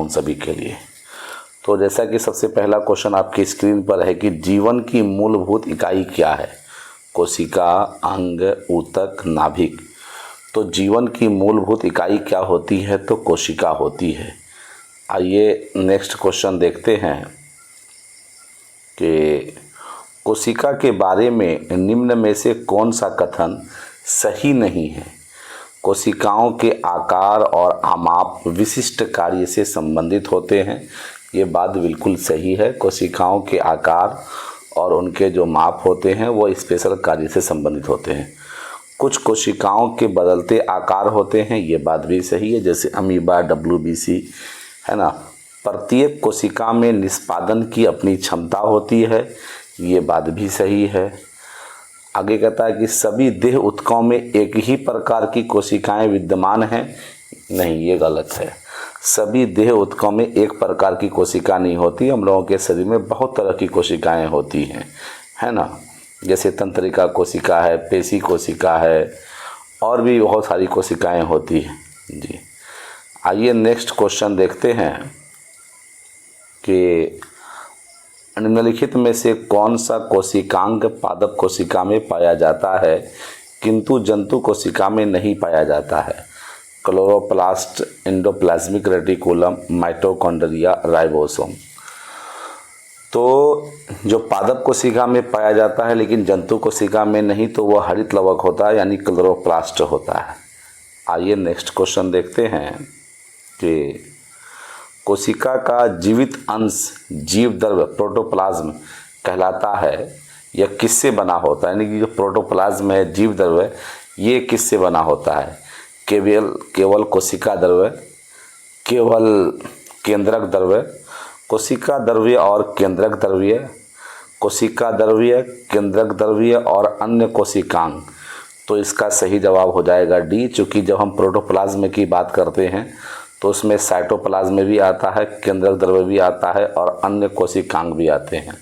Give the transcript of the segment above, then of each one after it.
उन सभी के लिए। तो जैसा कि सबसे पहला क्वेश्चन आपकी स्क्रीन पर है कि जीवन की मूलभूत इकाई क्या है? कोशिका, अंग, ऊतक, नाभिक। तो जीवन की मूलभूत इकाई क्या होती है? तो कोशिका होती है। आइए नेक्स्ट क्वेश्चन देखते हैं कि कोशिका के बारे में निम्न में से कौन सा कथन सही नहीं है? कोशिकाओं के आकार और आमाप विशिष्ट कार्य से संबंधित होते हैं। ये बात बिल्कुल सही है। कोशिकाओं के आकार और उनके जो माप होते हैं वो स्पेशल कार्य से संबंधित होते हैं। कुछ कोशिकाओं के बदलते आकार होते हैं, ये बात भी सही है, जैसे अमीबा, WBC, है ना। प्रत्येक कोशिका में निष्पादन की अपनी क्षमता होती है, ये बात भी सही है। आगे कहता है कि सभी देह ऊतकों में एक ही प्रकार की कोशिकाएं विद्यमान हैं। नहीं, ये गलत है। सभी देह ऊतकों में एक प्रकार की कोशिका नहीं होती। हम लोगों के शरीर में बहुत तरह की कोशिकाएं होती हैं, है ना। जैसे तंत्रिका कोशिका है, पेशी कोशिका है, और भी बहुत सारी कोशिकाएं होती हैं जी। आइए नेक्स्ट क्वेश्चन देखते हैं कि निम्नलिखित में से कौन सा कोशिकांग पादप कोशिका में पाया जाता है किंतु जंतु कोशिका में नहीं पाया जाता है? Chloroplast, endoplasmic reticulum, mitochondria, ribosome. तो जो पादप कोशिका में पाया जाता है लेकिन जंतु कोशिका में नहीं, तो वह हरित लवक होता है, यानी क्लोरोप्लास्ट होता है। आइए नेक्स्ट क्वेश्चन देखते हैं कि कोशिका का जीवित अंश जीव द्रव्य प्रोटोप्लाज्म कहलाता है। यह किससे बना होता है? यानी कि जो प्रोटोप्लाज्म है, जीव द्रव्य, ये किससे बना होता है? केवल कोशिका द्रव्य, केवल केंद्रक द्रव्य, कोशिका द्रव्य और केंद्रक द्रव्य, कोशिका द्रव्य, केंद्रक द्रव्य और अन्य कोशिकांग। तो इसका सही जवाब हो जाएगा डी। चूँकि जब हम प्रोटोप्लाज्म की बात करते हैं तो उसमें साइटोप्लाज्म भी आता है, केंद्रक द्रव्य भी आता है और अन्य कोशिकांग भी आते हैं।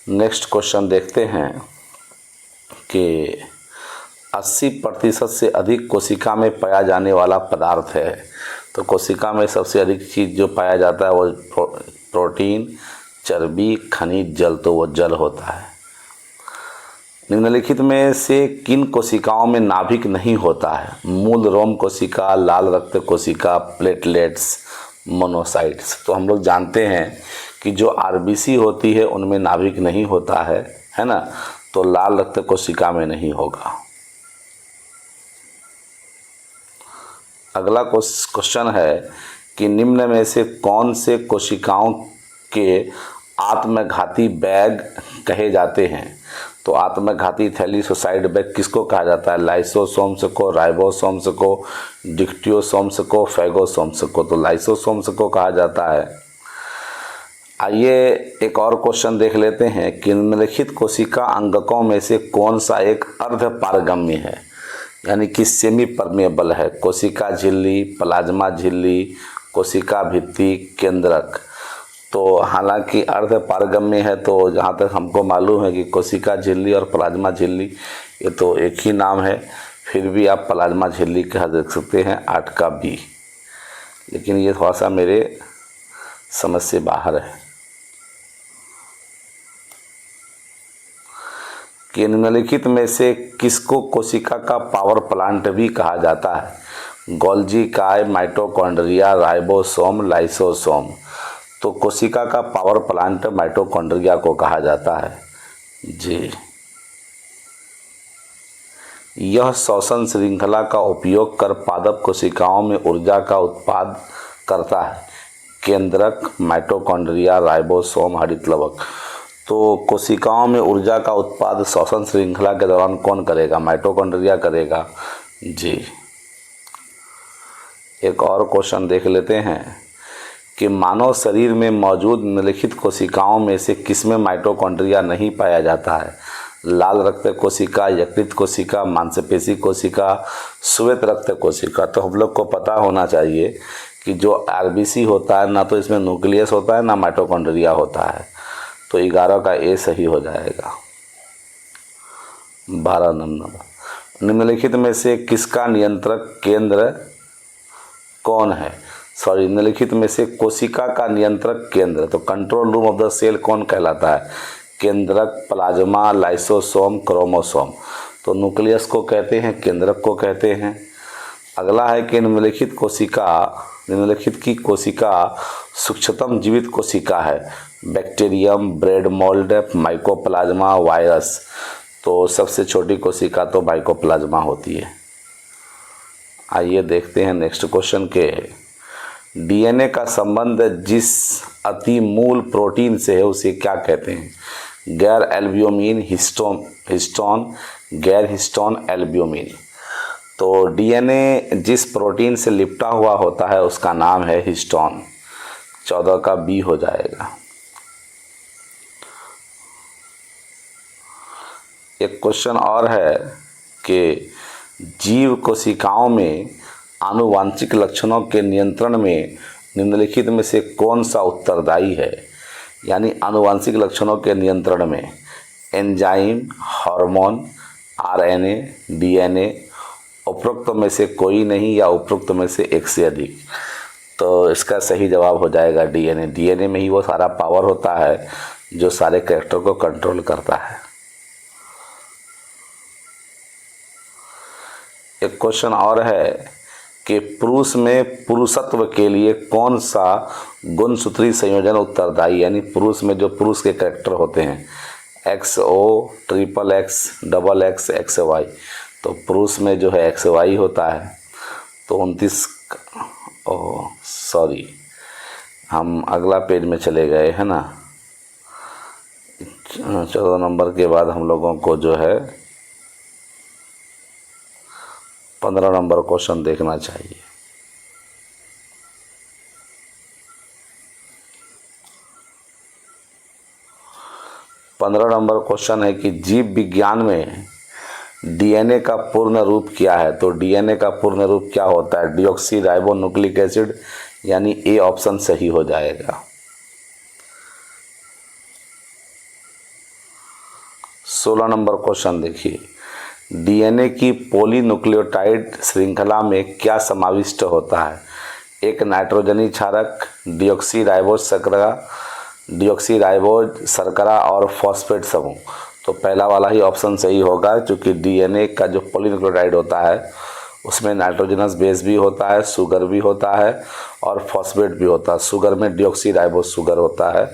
नेक्स्ट क्वेश्चन देखते हैं कि 80% से अधिक कोशिका में पाया जाने वाला पदार्थ है। तो कोशिका में सबसे अधिक चीज़ जो पाया जाता है वो प्रोटीन, चर्बी, खनिज, जल, तो वो जल होता है। निम्नलिखित में से किन कोशिकाओं में नाभिक नहीं होता है? मूल रोम कोशिका, लाल रक्त कोशिका, प्लेटलेट्स, मोनोसाइट्स। तो हम लोग जानते हैं कि जो RBC होती है उनमें नाभिक नहीं होता है ना। तो लाल रक्त कोशिका में नहीं होगा। अगला क्वेश्चन है कि निम्न में से कौन से कोशिकाओं के आत्मघाती बैग कहे जाते हैं? तो आत्मघाती थैलीसोसाइड बैग किसको कहा जाता है? लाइसोसोम्स को, राइबोसोम्स को, डिक्टियोसोम्स को, फैगोसोम्स को। तो लाइसोसोम्स को कहा जाता है। आइए एक और क्वेश्चन देख लेते हैं कि निम्नलिखित कोशिका अंगकों में से कौन सा एक अर्ध पारगम्य है, यानी कि सेमी परमेबल है? कोशिका झिल्ली, प्लाज्मा झिल्ली, कोशिका भित्ति, केंद्रक। तो हालांकि अर्ध पारगम्य है, तो जहाँ तक हमको मालूम है कि कोशिका झिल्ली और प्लाज्मा झिल्ली ये तो एक ही नाम है, फिर भी आप प्लाज्मा झिल्ली कह देख सकते हैं 8 का B। लेकिन ये थोड़ा सा मेरे समझ से बाहर है। कि निम्नलिखित में से किसको कोशिका का पावर प्लांट भी कहा जाता है? गोल्जी काय, माइटोकॉन्ड्रिया, राइबोसोम, लाइसोसोम। तो कोशिका का पावर प्लांट माइटोकॉन्ड्रिया को कहा जाता है जी। यह श्वसन श्रृंखला का उपयोग कर पादप कोशिकाओं में ऊर्जा का उत्पाद करता है। केंद्रक, माइटोकॉन्ड्रिया, राइबोसोम, हरित लवक। तो कोशिकाओं में ऊर्जा का उत्पाद श्वसन श्रृंखला के दौरान कौन करेगा? माइटोकॉन्ड्रिया करेगा जी। एक और क्वेश्चन देख लेते हैं कि मानव शरीर में मौजूद निम्नलिखित कोशिकाओं में से किसमें माइटोकॉन्ड्रिया नहीं पाया जाता है? लाल रक्त कोशिका, यकृत कोशिका, मांसपेशी कोशिका, श्वेत रक्त कोशिका। तो हम लोग को पता होना चाहिए कि जो RBC होता है ना तो इसमें न्यूक्लियस होता है ना माइटोकॉन्ड्रिया होता है। तो 11 का A सही हो जाएगा। 12 नंबर, निम्नलिखित में से किसका नियंत्रक केंद्र कौन है? सॉरी निम्नलिखित में से कोशिका का नियंत्रक केंद्र, तो control room of the cell कौन कहलाता है? केंद्रक, प्लाज्मा, लाइसोसोम, क्रोमोसोम। तो न्यूक्लियस को कहते हैं, केंद्रक को कहते हैं। अगला है कि निम्नलिखित की कोशिका सूक्ष्मतम जीवित कोशिका है। Bacterium, bread mould, mycoplasma, virus. तो सबसे छोटी कोशिका तो माइकोप्लाज्मा होती है। आइए देखते हैं नेक्स्ट क्वेश्चन के। डीएनए का संबंध जिस अति मूल प्रोटीन से है उसे क्या कहते हैं? गैर एल्ब्यूमिन, हिस्टोन, गैर हिस्टोन, एल्ब्यूमिन। तो डीएनए जिस प्रोटीन से लिपटा हुआ होता है उसका नाम है हिस्टोन। 14 का बी हो जाएगा। एक क्वेश्चन और है कि जीव कोशिकाओं में आनुवांशिक लक्षणों के नियंत्रण में निम्नलिखित में से कौन सा उत्तरदायी है? यानी आनुवांशिक लक्षणों के नियंत्रण में एंजाइम, हार्मोन, आरएनए, डीएनए, उपरोक्त में से कोई नहीं या उपरोक्त में से एक से अधिक। तो इसका सही जवाब हो जाएगा डीएनए। डीएनए में ही वो सारा पावर होता है जो सारे कैरेक्टर को कंट्रोल करता है। एक क्वेश्चन और है कि पुरुष में पुरुषत्व के लिए कौन सा गुणसूत्री संयोजन उत्तरदायी? यानी पुरुष में जो पुरुष के कैरेक्टर होते हैं XO, XXX, XX, XY। तो पुरुष में जो है XY होता है। तो 29 सॉरी हम अगला पेज में चले गए हैं ना। 14 नंबर के बाद हम लोगों को जो है 15 नंबर क्वेश्चन देखना चाहिए। पंद्रह नंबर क्वेश्चन है कि जीव विज्ञान में डीएनए का पूर्ण रूप क्या है? तो डीएनए का पूर्ण रूप क्या होता है? डिऑक्सी राइबो न्यूक्लिक एसिड, यानी ए ऑप्शन सही हो जाएगा। 16 नंबर क्वेश्चन देखिए, डीएनए की पॉलीन्यूक्लियोटाइड श्रृंखला में क्या समाविष्ट होता है? एक नाइट्रोजनी क्षारक, डीऑक्सीराइबोज शर्करा और फॉस्फेट समूह। तो पहला वाला ही ऑप्शन सही होगा, क्योंकि डीएनए का जो पॉलीन्यूक्लियोटाइड होता है उसमें नाइट्रोजनस बेस भी होता है, शुगर भी होता है और फॉस्फेट भी होता है। शुगर में डीऑक्सीराइबोज शुगर होता है।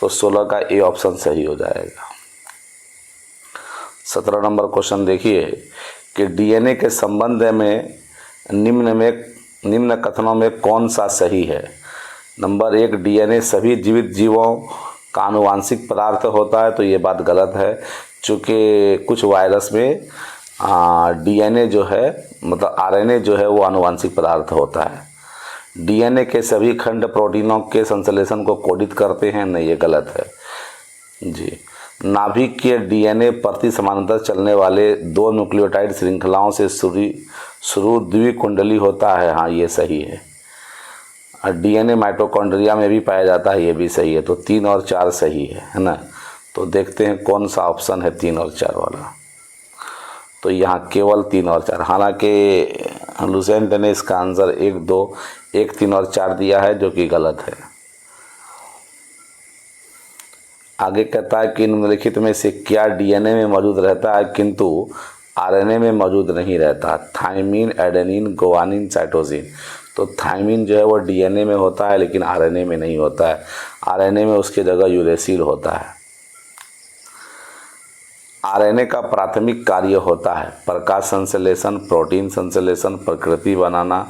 तो 16 का ए ऑप्शन सही हो जाएगा। 17 नंबर क्वेश्चन देखिए कि डीएनए के संबंध में निम्न कथनों में कौन सा सही है? नंबर 1, डीएनए सभी जीवित जीवों का आनुवांशिक पदार्थ होता है। तो ये बात गलत है, क्योंकि कुछ वायरस में डीएनए जो है मतलब आरएनए जो है वो आनुवांशिक पदार्थ होता है। डीएनए के सभी खंड प्रोटीनों के संश्लेषण को कोडित करते हैं, नहीं ये गलत है जी। नाभिक के डीएनए प्रति समानांतर चलने वाले 2 न्यूक्लियोटाइड श्रृंखलाओं से शुरू द्विकुंडली होता है, हाँ ये सही है। और डीएनए माइटोकॉन्ड्रिया में भी पाया जाता है, ये भी सही है। तो 3 और 4 सही है ना। तो देखते हैं कौन सा ऑप्शन है 3 और 4 वाला। तो यहाँ केवल 3 और 4, हालांकि लुसेंट ने इसका आंसर 1, 2, 1, 3 और 4 दिया है, जो कि गलत है। आगे कहता है कि निम्नलिखित में से क्या डीएनए में मौजूद रहता है किंतु आरएनए में मौजूद नहीं रहता? Thymine, adenine, guanine, cytosine. तो थायमिन जो है वो डीएनए में होता है लेकिन आरएनए में नहीं होता है। आरएनए में उसकी जगह यूरेसिल होता है। आरएनए का प्राथमिक कार्य होता है प्रकाश संश्लेषण, प्रोटीन संश्लेषण, प्रकृति बनाना,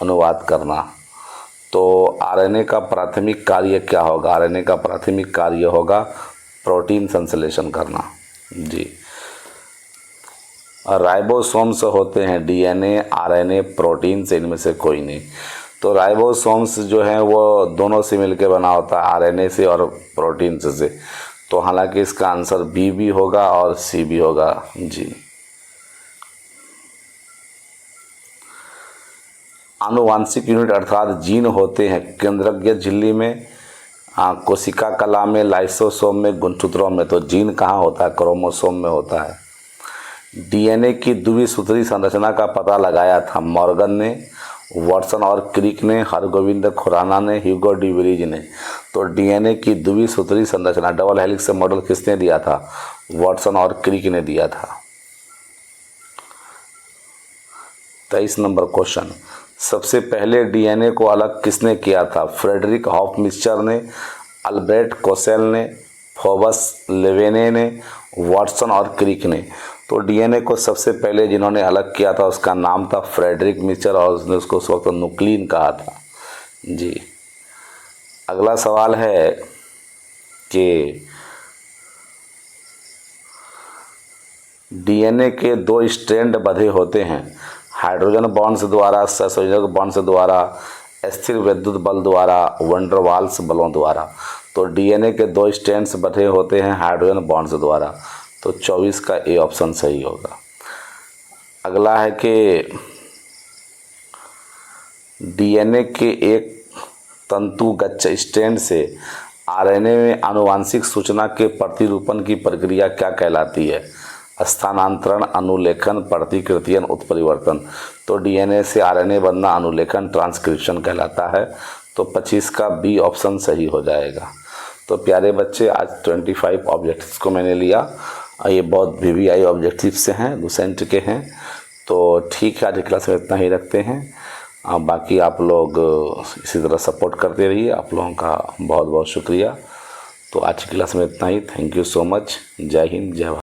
अनुवाद करना। तो आरएनए का प्राथमिक कार्य क्या होगा? आरएनए का प्राथमिक कार्य होगा प्रोटीन संश्लेषण करना जी। और राइबोसोम्स होते हैं डीएनए, आरएनए, प्रोटीन से इनमें से कोई नहीं। तो राइबोसोम्स जो हैं वो दोनों से मिलकर बना होता है, आरएनए से और प्रोटीन से। तो हालांकि इसका आंसर बी भी होगा और सी भी होगा जी। आनुवांशिक यूनिट अर्थात जीन होते हैं केंद्रक झिल्ली में, कोशिका कला में, लाइसोसोम में, गुणसूत्रों में। तो जीन कहाँ होता है? क्रोमोसोम में होता है। डीएनए की द्विसूत्री संरचना का पता लगाया था मॉर्गन ने वाटसन और क्रिक ने, हरगोविंद खुराना ने, ह्यूगो डी विलीज ने। तो डीएनए की द्विसूत्री संरचना डबल हेलिक्स से मॉडल किसने दिया था? वाटसन और क्रिक ने दिया था। 23 नंबर क्वेश्चन, सबसे पहले डीएनए को अलग किसने किया था? फ्रेडरिक हॉफमिस्चर ने, अल्बर्ट कोसेल ने, फोबस लेवेने ने, वाटसन और क्रिक ने। तो डीएनए को सबसे पहले जिन्होंने अलग किया था उसका नाम था फ्रेडरिक मिचर और उसने उसको उस वक्त न्यूक्लिन कहा था जी। अगला सवाल है कि डीएनए के 2 स्ट्रैंड बंधे होते हैं, हाइड्रोजन बॉन्ड्स द्वारा, सहसंयोजक बॉन्ड्स द्वारा, स्थिर विद्युत बल द्वारा, वंडरवाल्स बलों द्वारा। तो डीएनए के 2 स्ट्रैंड्स बंधे होते हैं हाइड्रोजन बॉन्ड्स द्वारा। तो 24 का ए ऑप्शन सही होगा। अगला है कि डीएनए के एक तंतुगच्छ स्ट्रैंड से आरएनए में आनुवांशिक सूचना के प्रतिरूपण की प्रक्रिया क्या कहलाती है? स्थानांतरण, अनुलेखन, प्रतिकृतियन, उत्परिवर्तन। तो डीएनए से आरएनए बनना अनुलेखन, ट्रांसक्रिप्शन कहलाता है। तो 25 का बी ऑप्शन सही हो जाएगा। तो प्यारे बच्चे, आज 25 ऑब्जेक्टिव्स को मैंने लिया। ये बहुत वीवीआई ऑब्जेक्टिव से हैं, लुसेंट के हैं। तो ठीक है, आज की क्लास में इतना ही रखते हैं। बाकी आप लोग इसी तरह सपोर्ट करते रहिए। आप लोगों का बहुत बहुत शुक्रिया। तो आज की क्लास में इतना ही। Thank you so much. जय हिंद, जय भारत।